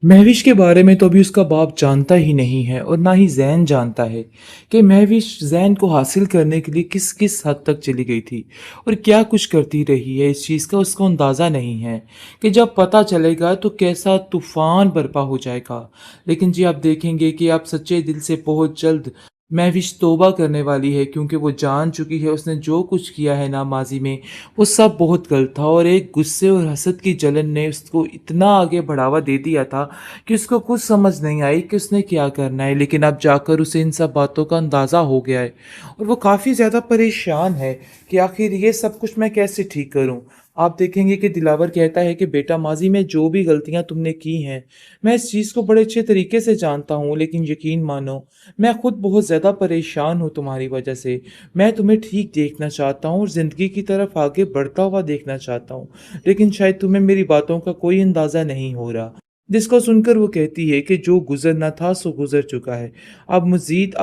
महविश के बारे में तो अभी उसका बाप जानता ही नहीं है और ना ही ज़ैन जानता है कि महविश ज़ैन को हासिल करने के लिए किस किस हद तक चली गई थी और क्या कुछ करती रही है। इस चीज़ का उसको अंदाज़ा नहीं है कि जब पता चलेगा तो कैसा तूफान बर्पा हो जाएगा। लेकिन जी आप देखेंगे कि आप सच्चे दिल से बहुत जल्द महविश तौबा करने वाली है, क्योंकि वो जान चुकी है उसने जो कुछ किया है ना माजी में वो सब बहुत गलत था और एक गुस्से और हसद की जलन ने उसको इतना आगे बढ़ावा दे दिया था कि उसको कुछ समझ नहीं आई कि उसने क्या करना है। लेकिन अब जाकर उसे इन सब बातों का अंदाज़ा हो गया है और वो काफ़ी ज़्यादा परेशान है कि आखिर ये सब कुछ मैं कैसे ठीक करूं। आप देखेंगे कि दिलावर कहता है कि बेटा, माजी में जो भी गलतियां तुमने की हैं मैं इस चीज़ को बड़े अच्छे तरीके से जानता हूं, लेकिन यकीन मानो मैं खुद बहुत ज़्यादा परेशान हूं तुम्हारी वजह से। मैं तुम्हें ठीक देखना चाहता हूं और ज़िंदगी की तरफ आगे बढ़ता हुआ देखना चाहता हूं, लेकिन शायद तुम्हें मेरी बातों का कोई अंदाज़ा नहीं हो रहा। जिसको सुनकर वो कहती है कि जो गुजरना था सो गुजर चुका है। अब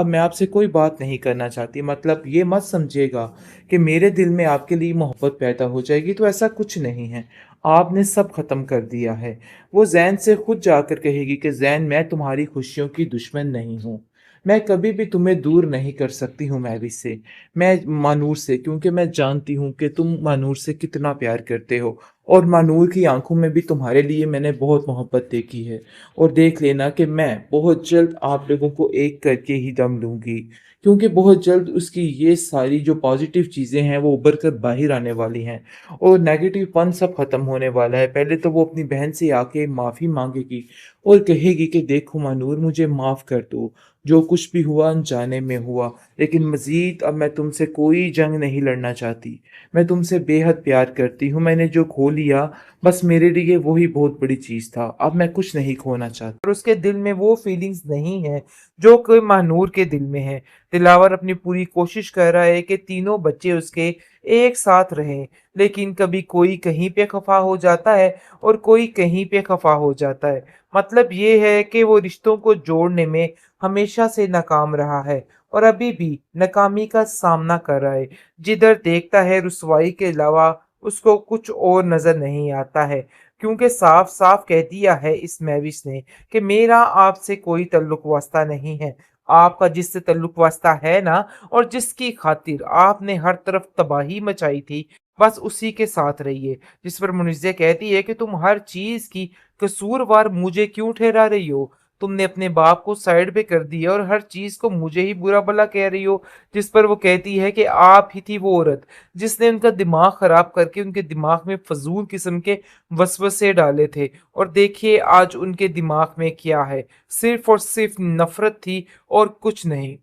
मैं आपसे कोई बात नहीं करना चाहती। मतलब ये मत समझिएगा कि मेरे दिल में आपके लिए मोहब्बत पैदा हो जाएगी, तो ऐसा कुछ नहीं है। आपने सब खत्म कर दिया है। वो जैन से खुद जाकर कहेगी कि जैन, मैं तुम्हारी खुशियों की दुश्मन नहीं हूँ। मैं कभी भी तुम्हें दूर नहीं कर सकती हूँ महविश से, मैं मानूर से, क्योंकि मैं जानती हूँ कि तुम मानूर से कितना प्यार करते हो और मानूर की आंखों में भी तुम्हारे लिए मैंने बहुत मोहब्बत देखी है। और देख लेना कि मैं बहुत जल्द आप लोगों को एक करके ही दम लूंगी, क्योंकि बहुत जल्द उसकी ये सारी जो पॉजिटिव चीज़ें हैं वो उभर कर बाहर आने वाली हैं और नेगेटिव पन सब खत्म होने वाला है। पहले तो वो अपनी बहन से आके माफ़ी मांगेगी और कहेगी कि देखो मानूर, मुझे माफ़ कर दो, जो कुछ भी हुआ अनजाने में हुआ, लेकिन मज़ीद अब मैं तुमसे कोई जंग नहीं लड़ना चाहती। मैं तुमसे बेहद प्यार करती हूँ। मैंने जो खो लिया बस मेरे लिए वही बहुत बड़ी चीज़ था। अब मैं कुछ नहीं खोना चाहता। और उसके दिल में वो फीलिंग्स नहीं है जो कोई महानूर के दिल में है। दिलावर अपनी पूरी कोशिश कर रहा है कि तीनों बच्चे उसके एक साथ रहें, लेकिन कभी कोई कहीं पे खफा हो जाता है और कोई कहीं पे खफा हो जाता है। मतलब ये है कि वो रिश्तों को जोड़ने में हमेशा से नाकाम रहा है और अभी भी नाकामी का सामना कर रहा है। जिधर देखता है रुसवाई के अलावा उसको कुछ और नजर नहीं आता है, क्योंकि साफ साफ कह दिया है इस महविश ने कि मेरा आपसे कोई ताल्लुक वास्ता नहीं है। आपका जिससे ताल्लुक वास्ता है ना, और जिसकी खातिर आपने हर तरफ तबाही मचाई थी, बस उसी के साथ रहिए। जिस पर मुनिज़्ज़ा कहती है कि तुम हर चीज की कसूरवार मुझे क्यों ठहरा रही हो? तुमने अपने बाप को साइड पे कर दिया और हर चीज को मुझे ही बुरा भला कह रही हो। जिस पर वो कहती है कि आप ही थी वो औरत जिसने उनका दिमाग खराब करके उनके दिमाग में फजूल किस्म के वसवसे डाले थे। और देखिए आज उनके दिमाग में क्या है, सिर्फ और सिर्फ नफरत थी और कुछ नहीं।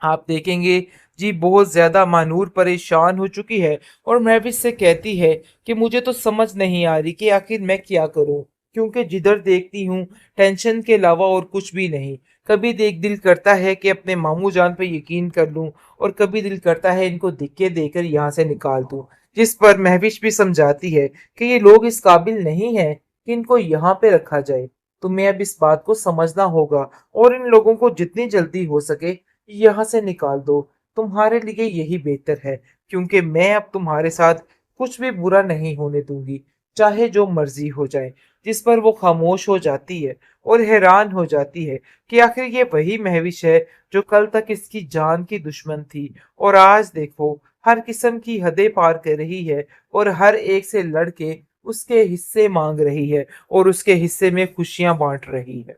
आप देखेंगे जी बहुत ज्यादा मानूर परेशान हो चुकी है और महविश से कहती है कि मुझे तो समझ नहीं आ रही कि आखिर मैं क्या करूं, क्योंकि जिधर देखती हूँ टेंशन के अलावा और कुछ भी नहीं। कभी देख दिल करता है कि अपने मामू जान पे यकीन कर लूं और कभी दिल करता है इनको धक्के देकर यहाँ से निकाल दूं। जिस पर महविश भी समझाती है कि ये लोग इस काबिल नहीं है कि इनको यहाँ पे रखा जाए। तुम्हें अब इस बात को समझना होगा और इन लोगों को जितनी जल्दी हो सके यहाँ से निकाल दो। तुम्हारे लिए यही बेहतर है, क्योंकि मैं अब तुम्हारे साथ कुछ भी बुरा नहीं होने दूंगी, चाहे जो मर्जी हो जाए। जिस पर वो खामोश हो जाती है और हैरान हो जाती है कि आखिर ये वही महविश है जो कल तक इसकी जान की दुश्मन थी और आज देखो हर किस्म की हदें पार कर रही है और हर एक से लड़के उसके हिस्से मांग रही है और उसके हिस्से में खुशियां बांट रही है।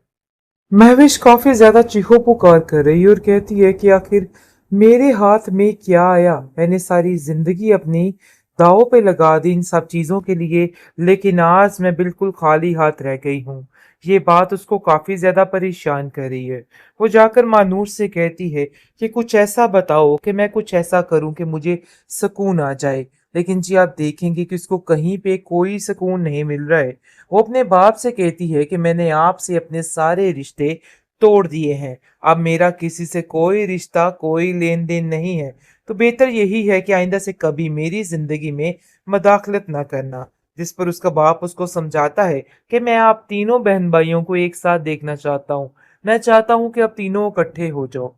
महविश काफी ज्यादा चीखों पुकार कर रही है और कहती है कि आखिर मेरे हाथ में क्या आया। मैंने सारी जिंदगी अपनी दांव पे लगा दी इन सब चीजों के लिए, लेकिन आज मैं बिल्कुल खाली हाथ रह गई हूँ। ये बात उसको काफी ज्यादा परेशान कर रही है। वो जाकर मानूर से कहती है कि कुछ ऐसा बताओ कि मैं कुछ ऐसा करूं कि मुझे सुकून आ जाए। लेकिन जी आप देखेंगे कि उसको कहीं पे कोई सुकून नहीं मिल रहा है। वो अपने बाप से कहती है कि मैंने आपसे अपने सारे रिश्ते तोड़ दिए हैं। अब मेरा किसी से कोई रिश्ता कोई लेन देन नहीं है। तो बेहतर यही है कि आइंदा से कभी मेरी जिंदगी में मदाखलत ना करना। जिस पर उसका बाप उसको समझाता है कि मैं आप तीनों बहन भाइयों को एक साथ देखना चाहता हूँ। मैं चाहता हूँ कि आप तीनों इकट्ठे हो जाओ।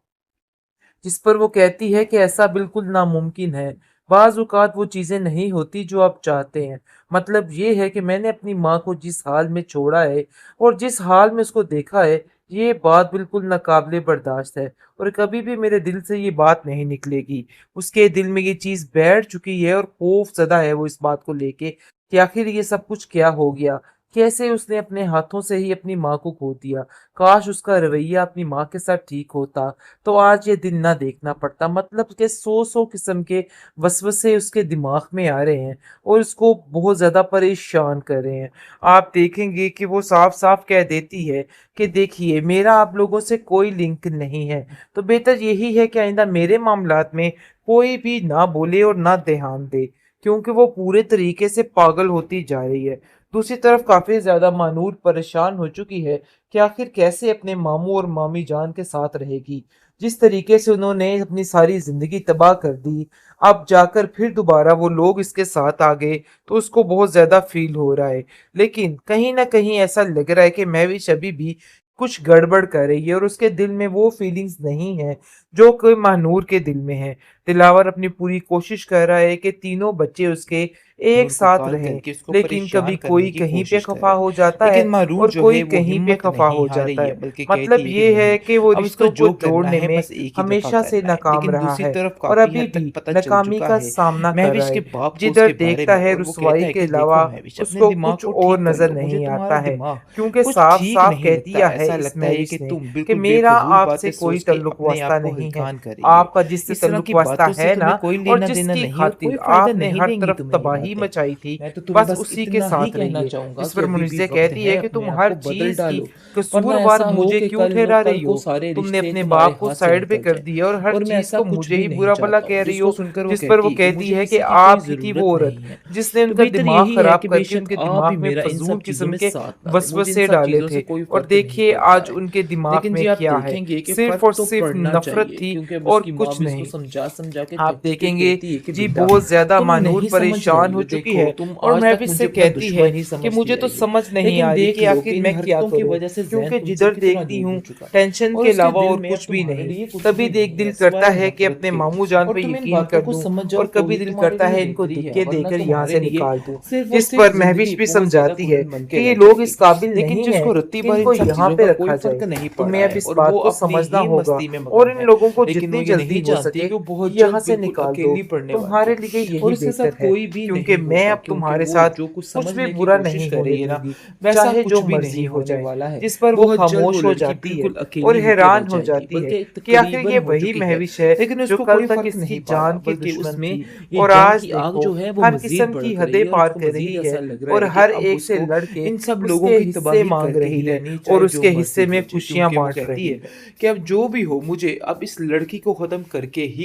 जिस पर वो कहती है कि ऐसा बिल्कुल नामुमकिन है। بعض اوقات وہ چیزیں نہیں ہوتی جو آپ چاہتے ہیں۔ مطلب یہ ہے کہ میں نے اپنی ماں کو جس حال میں چھوڑا ہے اور جس حال میں اس کو دیکھا ہے، یہ بات بالکل ناقابل برداشت ہے اور کبھی بھی میرے دل سے یہ بات نہیں نکلے گی۔ اس کے دل میں یہ چیز بیٹھ چکی ہے اور خوف زدہ ہے وہ اس بات کو لے کے کہ آخر یہ سب کچھ کیا ہو گیا؟ کیسے اس نے اپنے ہاتھوں سے ہی اپنی ماں کو کھو دیا؟ کاش اس کا رویہ اپنی ماں کے ساتھ ٹھیک ہوتا تو آج یہ دن نہ دیکھنا پڑتا۔ مطلب کہ سو قسم کے وسوسے اس کے دماغ میں آ رہے ہیں اور اس کو بہت زیادہ پریشان کر رہے ہیں۔ آپ دیکھیں گے کہ وہ صاف صاف کہہ دیتی ہے کہ دیکھیے میرا آپ لوگوں سے کوئی لنک نہیں ہے، تو بہتر یہی ہے کہ آئندہ میرے معاملات میں کوئی بھی نہ بولے اور نہ دھیان دے، کیونکہ وہ پورے طریقے سے پاگل ہوتی جا رہی ہے۔ دوسری طرف کافی زیادہ مانور پریشان ہو چکی ہے کہ آخر کیسے اپنے ماموں اور مامی جان کے ساتھ رہے گی۔ جس طریقے سے انہوں نے اپنی ساری زندگی تباہ کر دی، اب جا کر پھر دوبارہ وہ لوگ اس کے ساتھ آ گئے تو اس کو بہت زیادہ فیل ہو رہا ہے۔ لیکن کہیں نہ کہیں ایسا لگ رہا ہے کہ مہوش ابھی بھی کچھ گڑبڑ کر رہی ہے اور اس کے دل میں وہ فیلنگز نہیں ہیں جو کہ ماہنور کے دل میں ہیں۔ دلاور اپنی پوری کوشش کر رہا ہے کہ تینوں بچے اس کے ایک ساتھ رہیں، لیکن کبھی کوئی کہیں پہ خفا ہو جاتا ہے اور کوئی کہیں پہ خفا ہو جاتا ہے۔ مطلب یہ ہے کہ وہ رشتوں کو جوڑنے میں ہمیشہ سے ناکام رہا ہے اور ابھی بھی ناکامی کا سامنا کر رہا ہے۔ جدھر دیکھتا ہے رسوائی کے علاوہ اس کو کچھ اور نظر نہیں آتا ہے، کیونکہ صاف صاف کہہ دیا ہے اس مہوش نے کہ میرا آپ سے کوئی تعلق واسطہ نہیں ہے۔ آپ کا جس سے تعلق واسطہ ہے نا، اور جس کی خاطر آپ نے ہر طرف تباہی مچائی تھی، بس اسی کے ساتھ رہیے۔ اس پر منیزہ کہتی ہے کہ تم ہر چیز کی قصوروار مجھے کیوں ٹھہرا رہی ہو؟ تم نے اپنے باپ کو سائڈ پہ کر دیا اور ہر چیز کو مجھے ہی برا بھلا کہہ رہی ہو، جس پر وہ کہتی ہے کہ آپ ہی تھی وہ عورت جس نے ان کا دماغ خراب کر کے ان کے دماغ میں فضول قسم کے وسوسے ڈالے تھے، اور دیکھیے آج ان کے دماغ میں کیا ہے، صرف اور صرف نفرت تھی اور کچھ نہیں۔ آپ دیکھیں گے جی بہت زیادہ مانور پریشان ہو چکی ہے اور مہوش سے کہتی ہے کہ مجھے تو سمجھ نہیں آ رہی کہ آخر میں کیا کروں، کیونکہ جدھر دیکھتی ہوں ٹینشن کے علاوہ اور کچھ بھی نہیں۔ کبھی دیکھ دل کرتا ہے کہ اپنے ماموں جان پہ یقین کر دوں اور کبھی دل کرتا ہے ان کو دکھ کر یہاں سے نکال دوں۔ جس پر مہوش بھی سمجھاتی ہے کہ یہ لوگ اس قابل نہیں ہیں کہ ان کو یہاں پہ رکھا جائے، تمہیں اب اس بات کو سمجھنا ہوگا اور ان لوگوں کو جتنی جلدی ہو سکے یہاں سے نکال دو، تمہارے لیے یہی بہتر ہے، کیونکہ میں اب تمہارے ساتھ کچھ بھی برا نہیں ہونے دوں گی، چاہے جو مرضی ہو جائے۔ جس پر وہ خاموش ہو جاتی ہے اور حیران ہو جاتی ہے کہ آخر یہ وہی مہوش ہے جو کل تک اس کی جان کی دشمن تھی اور آج دیکھو ہر قسم کی حدیں پار کر رہی ہے اور ہر ایک سے لڑ کے اس کے حصے مانگ رہی ہے اور اس کے حصے میں خوشیاں بانٹ رہی ہے۔ کہ اب جو بھی ہو مجھے اب اس لڑکی کو ختم کر کے ہی